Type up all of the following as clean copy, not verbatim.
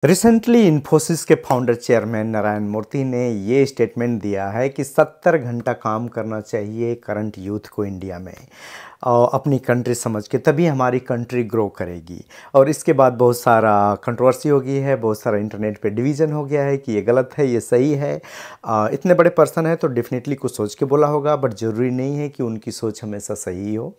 Recently Infosys के founder chairman Narayan मूर्ति ने ये स्टेटमेंट दिया है कि 70 घंटा काम करना चाहिए करंट यूथ को इंडिया में और अपनी कंट्री समझ के, तभी हमारी कंट्री ग्रो करेगी। और इसके बाद बहुत सारा कंट्रोवर्सी हो गई है, बहुत सारा इंटरनेट पे डिवीज़न हो गया है कि ये गलत है, ये सही है। इतने बड़े पर्सन है तो डेफिनेटली कुछ सोच के बोला होगा, बट ज़रूरी नहीं है कि उनकी सोच हमेशा सही हो।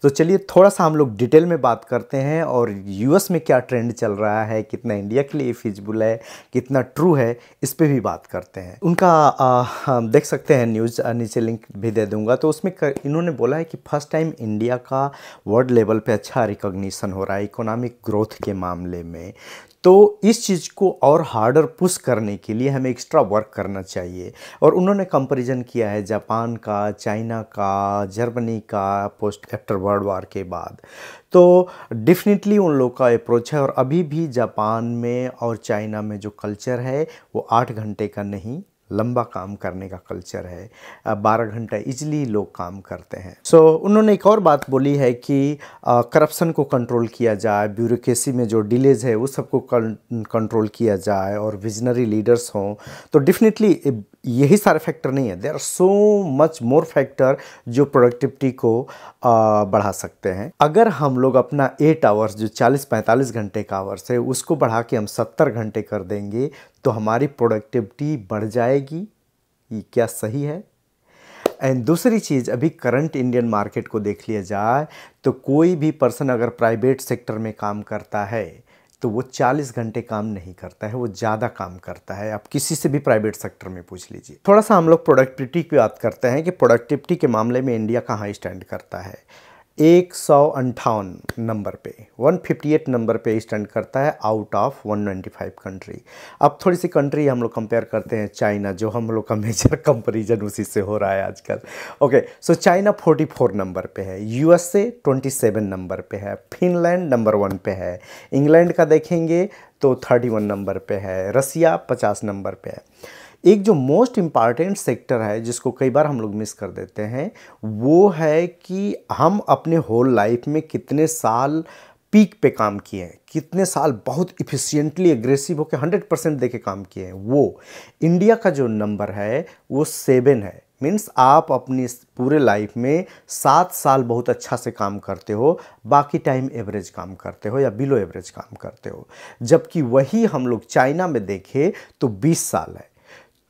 तो चलिए थोड़ा सा हम लोग डिटेल में बात करते हैं और यूएस में क्या ट्रेंड चल रहा है, कितना इंडिया के लिए फिजिबल है, कितना ट्रू है, इस पे भी बात करते हैं। उनका हम देख सकते हैं न्यूज़, नीचे लिंक भी दे दूंगा। तो उसमें इन्होंने बोला है कि फर्स्ट टाइम इंडिया का वर्ल्ड लेवल पे अच्छा रिकॉग्निशन हो रहा है इकोनॉमिक ग्रोथ के मामले में। तो इस चीज़ को और हार्डर पुश करने के लिए हमें एक्स्ट्रा वर्क करना चाहिए। और उन्होंने कंपैरिजन किया है जापान का, चाइना का, जर्मनी का पोस्ट आफ्टर वर्ल्ड वार के बाद। तो डेफिनेटली उन लोगों का अप्रोच है। और अभी भी जापान में और चाइना में जो कल्चर है वो 8 घंटे का नहीं, लंबा काम करने का कल्चर है। 12 घंटा इजली लोग काम करते हैं। उन्होंने एक और बात बोली है कि करप्शन को कंट्रोल किया जाए, ब्यूरोक्रेसी में जो डिलेज है उस सबको कंट्रोल किया जाए और विजनरी लीडर्स हों। तो डेफिनेटली यही सारे फैक्टर नहीं है, there are so much more factor जो प्रोडक्टिविटी को बढ़ा सकते हैं। अगर हम लोग अपना 8 आवर्स जो 40-45 घंटे का आवर्स है उसको बढ़ा के हम 70 घंटे कर देंगे तो हमारी प्रोडक्टिविटी बढ़ जाएगी। ये क्या सही है? एंड दूसरी चीज़, अभी करंट इंडियन मार्केट को देख लिया जाए तो कोई भी पर्सन अगर प्राइवेट सेक्टर में काम करता है तो वो 40 घंटे काम नहीं करता है, वो ज़्यादा काम करता है। आप किसी से भी प्राइवेट सेक्टर में पूछ लीजिए। थोड़ा सा हम लोग प्रोडक्टिविटी की बात करते हैं कि प्रोडक्टिविटी के मामले में इंडिया कहाँ स्टैंड करता है। 158 नंबर पे, 158 नंबर पे स्टैंड करता है आउट ऑफ 195 कंट्री। अब थोड़ी सी कंट्री हम लोग कंपेयर करते हैं, चाइना, जो हम लोग का मेजर कंपैरिजन उसी से हो रहा है आजकल। ओके, सो चाइना 44 नंबर पे है, यूएसए 27 नंबर पे है, फिनलैंड नंबर 1 पे है, इंग्लैंड का देखेंगे तो 31 नंबर पे है, रसिया 50 नंबर पे है। एक जो मोस्ट इम्पॉर्टेंट सेक्टर है जिसको कई बार हम लोग मिस कर देते हैं वो है कि हम अपने होल लाइफ में कितने साल पीक पे काम किए हैं, कितने साल बहुत इफ़िशिएंटली एग्रेसिव होकर 100% देके काम किए हैं। वो इंडिया का जो नंबर है वो 7 है। मीन्स आप अपनी पूरे लाइफ में 7 साल बहुत अच्छा से काम करते हो, बाकी टाइम एवरेज काम करते हो या बिलो एवरेज काम करते हो। जबकि वही हम लोग चाइना में देखें तो 20 साल है।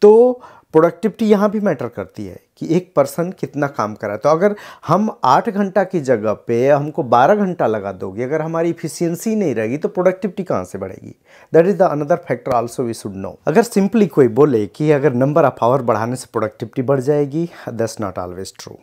तो प्रोडक्टिविटी यहाँ भी मैटर करती है कि एक पर्सन कितना काम कर रहा है। तो अगर हम 8 घंटा की जगह पे हमको 12 घंटा लगा दोगे, अगर हमारी इफिशियंसी नहीं रहेगी तो प्रोडक्टिविटी कहाँ से बढ़ेगी? That is the another factor also we should know. अगर सिंपली कोई बोले कि अगर नंबर ऑफ आवर बढ़ाने से प्रोडक्टिविटी बढ़ जाएगी, that's not always true.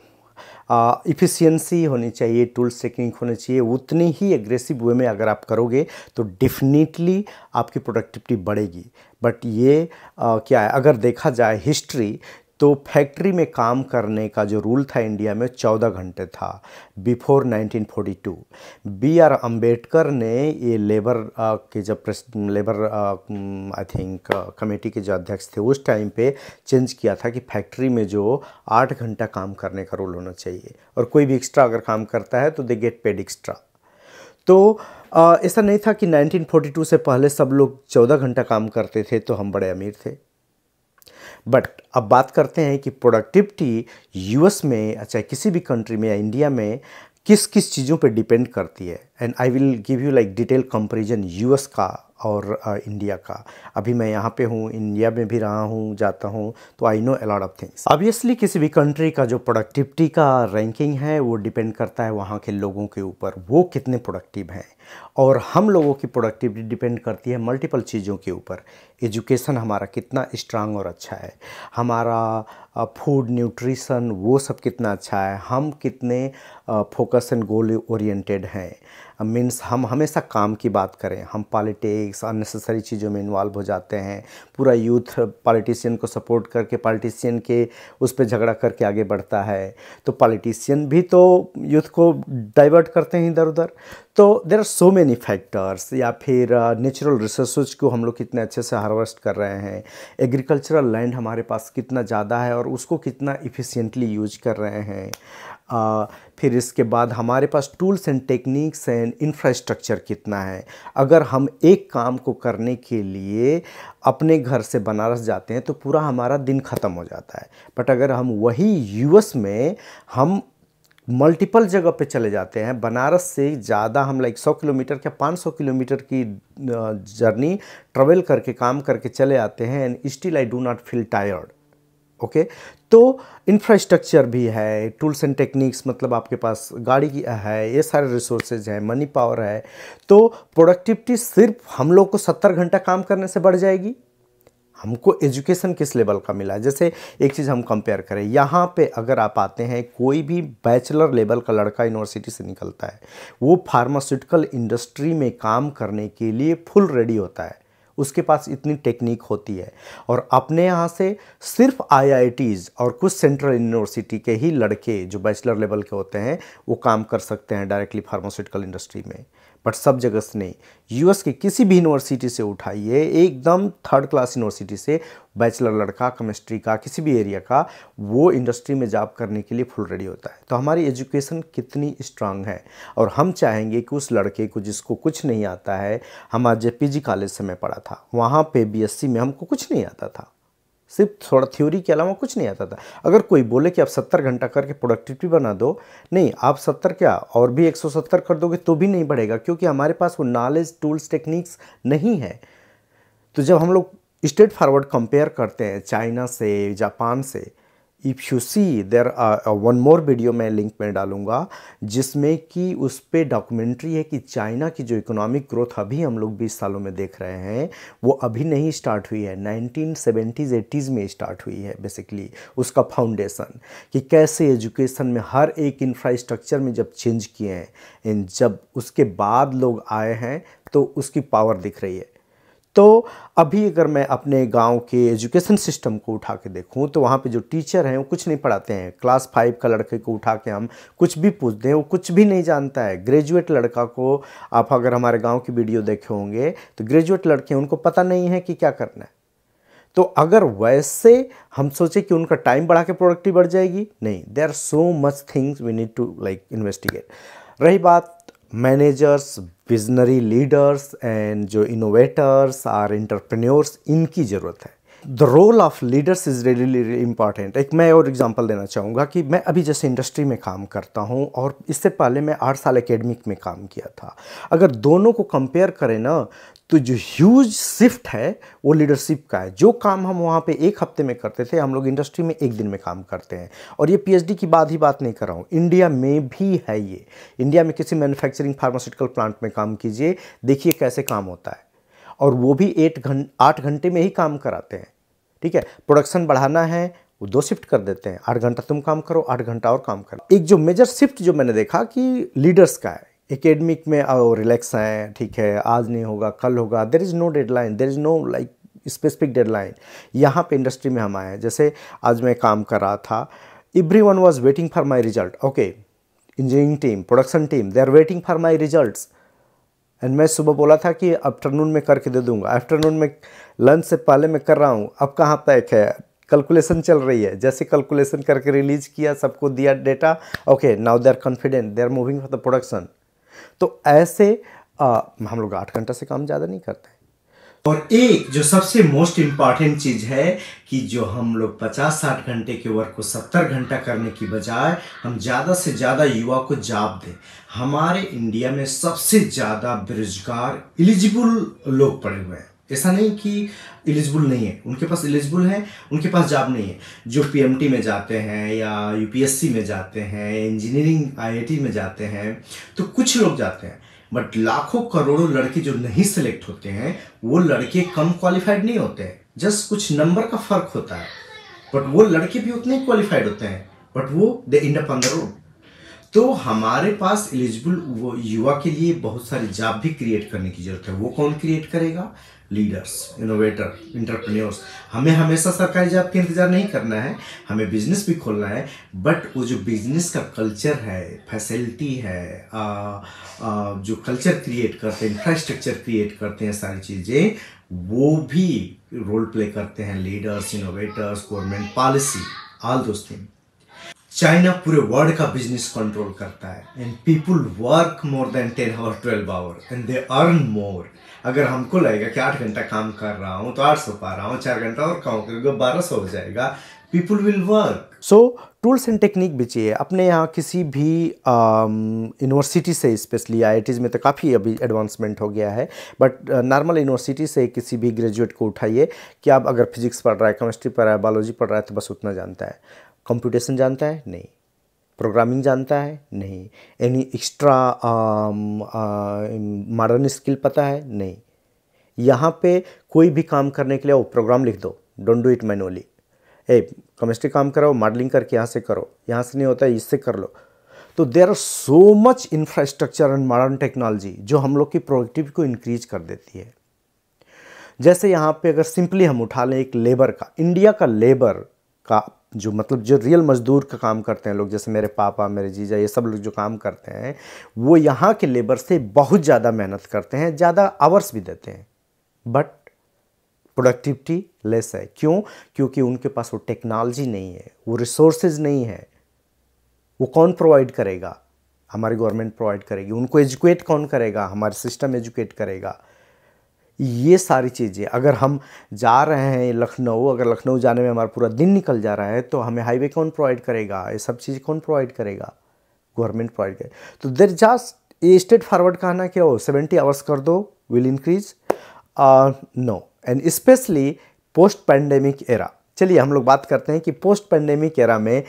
Efficiency होनी चाहिए, टूल्स टेक्निक होनी चाहिए, उतनी ही एग्रेसिव वे में अगर आप करोगे तो डेफिनेटली आपकी प्रोडक्टिविटी बढ़ेगी। बट ये क्या है, अगर देखा जाए हिस्ट्री तो फैक्ट्री में काम करने का जो रूल था इंडिया में 14 घंटे था बिफोर 1942। बी आर अम्बेडकर ने ये लेबर के जब लेबर आई थिंक कमेटी के जो अध्यक्ष थे उस टाइम पे चेंज किया था कि फैक्ट्री में जो 8 घंटा काम करने का रूल होना चाहिए और कोई भी एक्स्ट्रा अगर काम करता है तो दे गेट पेड एक्स्ट्रा। तो ऐसा नहीं था कि 1942 से पहले सब लोग 14 घंटा काम करते थे तो हम बड़े अमीर थे। बट अब बात करते हैं कि प्रोडक्टिविटी यूएस में, अच्छा किसी भी कंट्री में या इंडिया में किस किस चीज़ों पे डिपेंड करती है। And I will give you like detail comparison US का और इंडिया का। अभी मैं यहाँ पे हूँ, इंडिया में भी रहा हूँ, जाता हूँ, तो I know a lot of things. Obviously किसी भी कंट्री का जो प्रोडक्टिविटी का रैंकिंग है वो डिपेंड करता है वहाँ के लोगों के ऊपर, वो कितने प्रोडक्टिव हैं। और हम लोगों की प्रोडक्टिविटी डिपेंड करती है मल्टीपल चीज़ों के ऊपर। एजुकेशन हमारा कितना स्ट्रांग और अच्छा है, हमारा फूड न्यूट्रिशन वो सब कितना अच्छा है, हम कितने फोकस एंड गोल ओरिएंटेड हैं। मीन्स हम हमेशा काम की बात करें, हम पॉलिटिक्स अननेसेसरी चीज़ों में इन्वॉल्व हो जाते हैं। पूरा यूथ पॉलिटिशियन को सपोर्ट करके पॉलिटिशियन के उस पर झगड़ा करके आगे बढ़ता है, तो पॉलिटिशियन भी तो यूथ को डाइवर्ट करते हैं इधर उधर। तो there are so many factors. या फिर नेचुरल रिसोर्सेज को हम लोग कितने अच्छे से हार्वेस्ट कर रहे हैं, एग्रीकल्चरल लैंड हमारे पास कितना ज़्यादा है और उसको कितना इफ़िशिएंटली यूज कर रहे हैं। फिर इसके बाद हमारे पास tools and techniques and infrastructure कितना है। अगर हम एक काम को करने के लिए अपने घर से बनारस जाते हैं तो पूरा हमारा दिन ख़त्म हो जाता है, बट अगर हम वही यूएस में हम मल्टीपल जगह पे चले जाते हैं, बनारस से ज़्यादा हम लाइक 100 किलोमीटर या 500 किलोमीटर की जर्नी ट्रेवल करके काम करके चले आते हैं, and still I do not feel tired. Okay, तो इंफ्रास्ट्रक्चर भी है, टूल्स एंड टेक्निक्स, मतलब आपके पास गाड़ी की है, ये सारे रिसोर्सेज हैं, मनी पावर है, तो प्रोडक्टिविटी सिर्फ हम लोग को 70 घंटा काम करने से बढ़ जाएगी। हमको एजुकेशन किस लेवल का मिला है, जैसे एक चीज़ हम कंपेयर करें, यहाँ पे अगर आप आते हैं, कोई भी बैचलर लेवल का लड़का यूनिवर्सिटी से निकलता है, वो फार्मास्यूटिकल इंडस्ट्री में काम करने के लिए फुल रेडी होता है, उसके पास इतनी टेक्निक होती है। और अपने यहाँ से सिर्फ आईआईटीज़ और कुछ सेंट्रल यूनिवर्सिटी के ही लड़के जो बैचलर लेवल के होते हैं वो काम कर सकते हैं डायरेक्टली फार्मास्यूटिकल इंडस्ट्री में, बट सब जगह से नहीं। यूएस के किसी भी यूनिवर्सिटी से उठाइए, एकदम थर्ड क्लास यूनिवर्सिटी से बैचलर लड़का केमिस्ट्री का किसी भी एरिया का, वो इंडस्ट्री में जॉब करने के लिए फुल रेडी होता है। तो हमारी एजुकेशन कितनी स्ट्रांग है, और हम चाहेंगे कि उस लड़के को जिसको कुछ नहीं आता है, हम आज पीजी कॉलेज से मैं पढ़ा था, वहाँ पे बीएससी में हमको कुछ नहीं आता था, सिर्फ थोड़ा थ्योरी के अलावा कुछ नहीं आता था। अगर कोई बोले कि आप 70 घंटा करके प्रोडक्टिविटी बना दो, नहीं, आप 70 क्या और भी 170 कर दोगे तो भी नहीं बढ़ेगा, क्योंकि हमारे पास वो नॉलेज, टूल्स, टेक्निक्स नहीं है। तो जब हम लोग स्ट्रेट फॉरवर्ड कंपेयर करते हैं चाइना से, जापान से, if you see there one more video मैं लिंक में डालूंगा जिसमें कि उस पर डॉक्यूमेंट्री है कि चाइना की जो इकोनॉमिक ग्रोथ अभी हम लोग 20 सालों में देख रहे हैं वो अभी नहीं स्टार्ट हुई है, 1970s 80s में स्टार्ट हुई है। बेसिकली उसका फाउंडेशन कि कैसे एजुकेशन में हर एक इंफ्रास्ट्रक्चर में जब चेंज किए हैं, जब उसके बाद लोग आए हैं तो उसकी पावर दिख रही है। तो अभी अगर मैं अपने गांव के एजुकेशन सिस्टम को उठा के देखूं तो वहाँ पे जो टीचर हैं वो कुछ नहीं पढ़ाते हैं। क्लास 5 का लड़के को उठा के हम कुछ भी पूछ दें वो कुछ भी नहीं जानता है। ग्रेजुएट लड़का को आप अगर हमारे गांव की वीडियो देखे होंगे तो ग्रेजुएट लड़के उनको पता नहीं है कि क्या करना है। तो अगर वैसे हम सोचे कि उनका टाइम बढ़ा के प्रोडक्टिविटी बढ़ जाएगी, नहीं, there are so much things we need to like investigate. रही बात मैनेजर्स, विजनरी लीडर्स एंड जो इनोवेटर्स और एंटरप्रेन्योर्स, इनकी ज़रूरत है। The role of leaders is really important. एक मैं और एग्जांपल देना चाहूँगा कि मैं अभी जैसे इंडस्ट्री में काम करता हूँ और इससे पहले मैं 8 साल एकेडमिक में काम किया था। अगर दोनों को कंपेयर करें ना तो जो ह्यूज शिफ्ट है वो लीडरशिप का है। जो काम हम वहाँ पे 1 हफ्ते में करते थे, हम लोग इंडस्ट्री में 1 दिन में काम करते हैं। और ये पीएचडी की बात नहीं कर रहा हूँ, इंडिया में भी है ये। इंडिया में किसी मैन्युफैक्चरिंग फार्मास्यूटिकल प्लांट में काम कीजिए, देखिए कैसे काम होता है, और वो भी 8 घंटे में ही काम कराते हैं। ठीक है, प्रोडक्शन बढ़ाना है वो 2 शिफ्ट कर देते हैं, 8 घंटा तुम काम करो, 8 घंटा और काम करो। एक जो मेजर शिफ्ट जो मैंने देखा कि लीडर्स का है, एकेडमिक में आओ रिलैक्स हैं, ठीक है, आज नहीं होगा कल होगा, there is no deadline, there is no like specific deadline. यहाँ पे इंडस्ट्री में हम आए हैं, जैसे आज मैं काम कर रहा था, everyone was waiting for my result. Okay, engineering team, production team, they are waiting for my results. And मैं सुबह बोला था कि आफ्टरनून में करके दे दूंगा, आफ्टरनून में लंच से पहले मैं कर रहा हूँ, अब कहाँ तक है, कैलकुलेशन चल रही है। जैसे कैलकुलेशन करके रिलीज किया, सबको दिया data, okay now they are confident, they are moving for the production. तो ऐसे हम लोग 8 घंटा से काम ज़्यादा नहीं करते। और एक जो सबसे मोस्ट इम्पॉर्टेंट चीज़ है कि जो हम लोग 50-60 घंटे के वर्क को 70 घंटा करने की बजाय हम ज़्यादा से ज़्यादा युवा को जॉब दें। हमारे इंडिया में सबसे ज़्यादा बेरोजगार एलिजिबल लोग पड़े हुए हैं। ऐसा नहीं कि एलिजिबल नहीं है, उनके पास एलिजिबल है, उनके पास जॉब नहीं है। जो पीएमटी में जाते हैं या यूपीएससी में जाते हैं, इंजीनियरिंग आईआईटी में जाते हैं, तो कुछ लोग जाते हैं, बट लाखों करोड़ों लड़के जो नहीं सिलेक्ट होते हैं वो लड़के कम क्वालिफाइड नहीं होते हैं, जस्ट कुछ नंबर का फर्क होता है, बट वो लड़के भी उतने ही क्वालिफाइड होते हैं, बट वो they end up on the road. तो हमारे पास एलिजिबल वो युवा के लिए बहुत सारी जॉब भी क्रिएट करने की जरूरत है। वो कौन क्रिएट करेगा? Leaders, innovator, entrepreneurs. हमें हमेशा सरकारी जॉब का इंतजार नहीं करना है, हमें बिजनेस भी खोलना है, बट वो जो बिजनेस का कल्चर है, फैसिलिटी है, जो कल्चर क्रिएट करते हैं, इंफ्रास्ट्रक्चर क्रिएट करते हैं, सारी चीज़ें वो भी रोल प्ले करते हैं leaders, innovators, government policy, all those thing. China पूरे वर्ल्ड का बिजनेस कंट्रोल करता है and people work more than 10 hour 12 hour and they earn more. अगर हमको लगेगा कि 8 घंटा काम कर रहा हूँ तो 800 पा रहा हूँ, 4 घंटा और काम करूँगा 1200 हो जाएगा। People will work. So tools and technique भी चाहिए। अपने यहाँ किसी भी यूनिवर्सिटी से, स्पेशली आईआईटीज़ में तो काफ़ी अभी एडवांसमेंट हो गया है, बट नॉर्मल यूनिवर्सिटी से किसी भी ग्रेजुएट को उठाइए कि आप अगर फिजिक्स पढ़ रहा है, केमिस्ट्री पढ़ रहा है, बायोलॉजी पढ़ रहा है तो बस उतना जानता है। कंप्यूटेशन जानता है? नहीं। प्रोग्रामिंग जानता है? नहीं। एनी एक्स्ट्रा मॉडर्न स्किल पता है? नहीं। यहाँ पे कोई भी काम करने के लिए वो प्रोग्राम लिख दो, don't do it manually. Chemistry काम करो, मॉडलिंग करके यहाँ से करो, यहाँ से नहीं होता है इससे कर लो। तो there are so much infrastructure and modern technology जो हम लोग की प्रोडक्टिविटी को इंक्रीज कर देती है। जैसे यहाँ पे अगर सिंपली हम उठा लें एक लेबर का, इंडिया का लेबर का जो मतलब जो रियल मजदूर का काम करते हैं लोग, जैसे मेरे पापा, मेरे जीजा, ये सब लोग जो काम करते हैं वो यहाँ के लेबर से बहुत ज़्यादा मेहनत करते हैं, ज़्यादा आवर्स भी देते हैं, बट प्रोडक्टिविटी लेस है। क्यों? क्योंकि उनके पास वो टेक्नोलॉजी नहीं है, वो रिसोर्सेज नहीं है। वो कौन प्रोवाइड करेगा? हमारी गवर्नमेंट प्रोवाइड करेगी। उनको एजुकेट कौन करेगा? हमारा सिस्टम एजुकेट करेगा। ये सारी चीज़ें, अगर हम जा रहे हैं लखनऊ, अगर लखनऊ जाने में हमारा पूरा दिन निकल जा रहा है तो हमें हाईवे कौन प्रोवाइड करेगा? ये सब चीज़ कौन प्रोवाइड करेगा? गवर्नमेंट प्रोवाइड करे। तो देर जस्ट ये स्ट्रेट फॉरवर्ड कहना कि ओ 70 आवर्स कर दो will increase, no. And specially post pandemic era. चलिए हम लोग बात करते हैं कि पोस्ट पैंडेमिक एरा में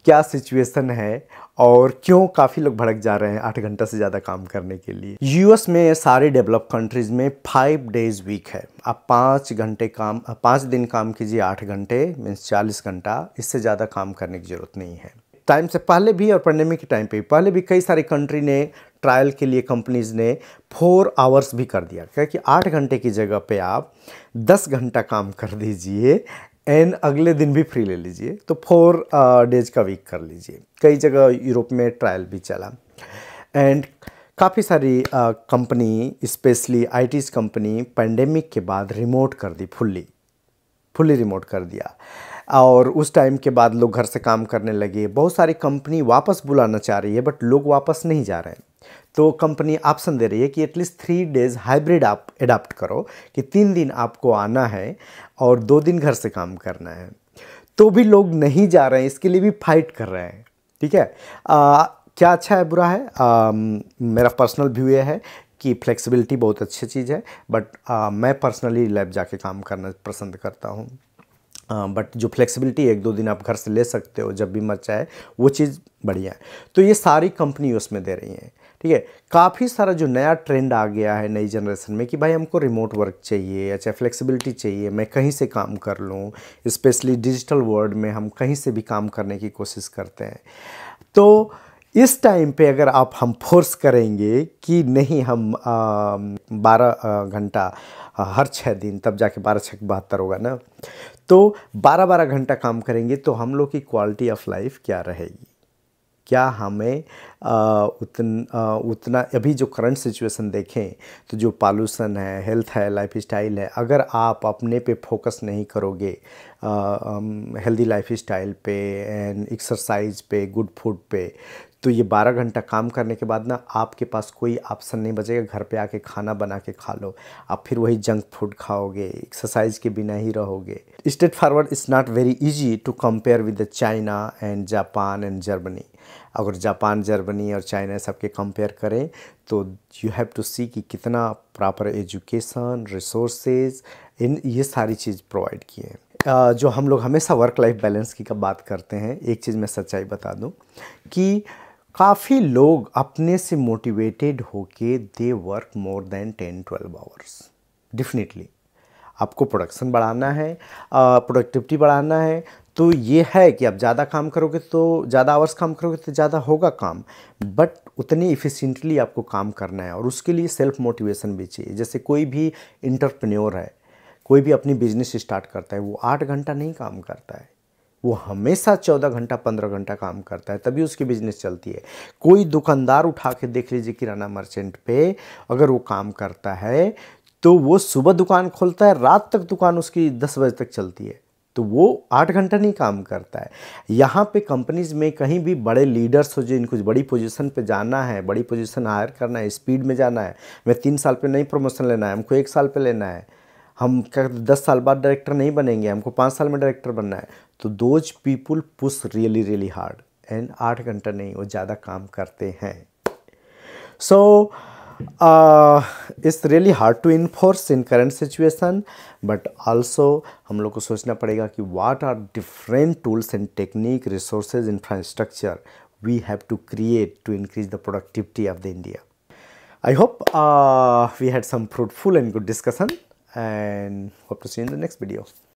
क्या सिचुएशन है और क्यों काफ़ी लोग भड़क जा रहे हैं 8 घंटा से ज़्यादा काम करने के लिए। यूएस में सारे डेवलप कंट्रीज़ में 5 डेज वीक है। आप 5 दिन काम कीजिए, 8 घंटे मीन्स 40 घंटा, इससे ज़्यादा काम करने की ज़रूरत नहीं है। टाइम से पहले भी और पैंडेमिक के टाइम पे पहले भी कई सारी कंट्री ने ट्रायल के लिए, कंपनीज़ ने 4 आवर्स भी कर दिया, क्या कि 8 घंटे की जगह पे आप 10 घंटा काम कर दीजिए एंड अगले दिन भी फ्री ले लीजिए, तो 4 डेज का वीक कर लीजिए। कई जगह यूरोप में ट्रायल भी चला एंड काफ़ी सारी कंपनी, स्पेशली आईटीज़ कंपनी पैंडेमिक के बाद रिमोट कर दी, फुल्ली रिमोट कर दिया। और उस टाइम के बाद लोग घर से काम करने लगे। बहुत सारी कंपनी वापस बुलाना चाह रही है बट लोग वापस नहीं जा रहे हैं, तो कंपनी ऑप्शन दे रही है कि एटलीस्ट 3 डेज हाइब्रिड आप एडाप्ट करो, कि 3 दिन आपको आना है और 2 दिन घर से काम करना है। तो भी लोग नहीं जा रहे हैं, इसके लिए भी फाइट कर रहे हैं। ठीक है, क्या अच्छा है बुरा है? मेरा पर्सनल व्यू ये है कि फ्लेक्सिबिलिटी बहुत अच्छी चीज़ है, बट मैं पर्सनली लैब जाके काम करना पसंद करता हूँ। बट जो फ्लेक्सिबिलिटी 1-2 दिन आप घर से ले सकते हो जब भी मर्जी चाहे, वो चीज़ बढ़िया है। तो ये सारी कंपनी उसमें दे रही हैं। ठीक है, काफ़ी सारा जो नया ट्रेंड आ गया है नई जनरेशन में कि भाई हमको रिमोट वर्क चाहिए, अच्छा फ्लेक्सिबिलिटी चाहिए, मैं कहीं से काम कर लूँ। स्पेशली डिजिटल वर्ल्ड में हम कहीं से भी काम करने की कोशिश करते हैं। तो इस टाइम पे अगर हम फोर्स करेंगे कि नहीं हम 12 घंटा हर 6 दिन, तब जाके 12×6 72 होगा ना, तो 12-12 घंटा काम करेंगे तो हम लोग की क्वालिटी ऑफ लाइफ क्या रहेगी? क्या हमें उतना अभी जो करंट सिचुएशन देखें तो जो पॉल्यूशन है, हेल्थ है, लाइफ स्टाइल है, अगर आप अपने पे फोकस नहीं करोगे हेल्दी लाइफ स्टाइल पे एंड एक्सरसाइज पे, गुड फूड पे, तो ये 12 घंटा काम करने के बाद ना आपके पास कोई ऑप्शन नहीं बचेगा घर पे आके खाना बना के खा लो। आप फिर वही जंक फूड खाओगे, एक्सरसाइज के बिना ही रहोगे। Straight forward, it's not very easy to compare with the China and Japan and Germany. अगर जापान, जर्मनी और चाइना सबके कंपेयर करें तो यू हैव टू सी कि कितना प्रॉपर एजुकेशन, रिसोर्सेज, इन ये सारी चीज़ प्रोवाइड किए हैं। जो हम लोग हमेशा वर्क लाइफ बैलेंस की बात करते हैं, एक चीज़ मैं सच्चाई बता दूं कि काफ़ी लोग अपने से मोटिवेटेड होके they work more then 10-12 hours. Definitely आपको प्रोडक्शन बढ़ाना है, प्रोडक्टिविटी बढ़ाना है, तो ये है कि आप ज़्यादा काम करोगे तो ज़्यादा आवर्स काम करोगे तो ज़्यादा होगा काम, बट उतनी इफ़िशिएंटली आपको काम करना है और उसके लिए सेल्फ मोटिवेशन भी चाहिए। जैसे कोई भी एंटरप्रेन्योर है, कोई भी अपनी बिजनेस स्टार्ट करता है, वो 8 घंटा नहीं काम करता है, वो हमेशा 14 घंटा 15 घंटा काम करता है, तभी उसकी बिजनेस चलती है। कोई दुकानदार उठा के देख लीजिए किराना मर्चेंट पे, अगर वो काम करता है तो वो सुबह दुकान खोलता है, रात तक दुकान उसकी 10 बजे तक चलती है। तो वो 8 घंटा नहीं काम करता है। यहाँ पे कंपनीज़ में कहीं भी बड़े लीडर्स हो, जो इनको बड़ी पोजीशन पे जाना है, बड़ी पोजीशन हायर करना है, स्पीड में जाना है, मैं 3 साल पे नहीं प्रमोशन लेना है, हमको 1 साल पे लेना है, हम क्या 10 साल बाद डायरेक्टर नहीं बनेंगे, हमको 5 साल में डायरेक्टर बनना है, तो those people push really really hard and 8 घंटा नहीं, वो ज़्यादा काम करते हैं। So it's really hard to enforce in current situation, but also हम लोग को सोचना पड़ेगा कि what are different tools and technique, resources, infrastructure we have to create to increase the productivity of the India. I hope we had some fruitful and good discussion, and hope to see you in the next video.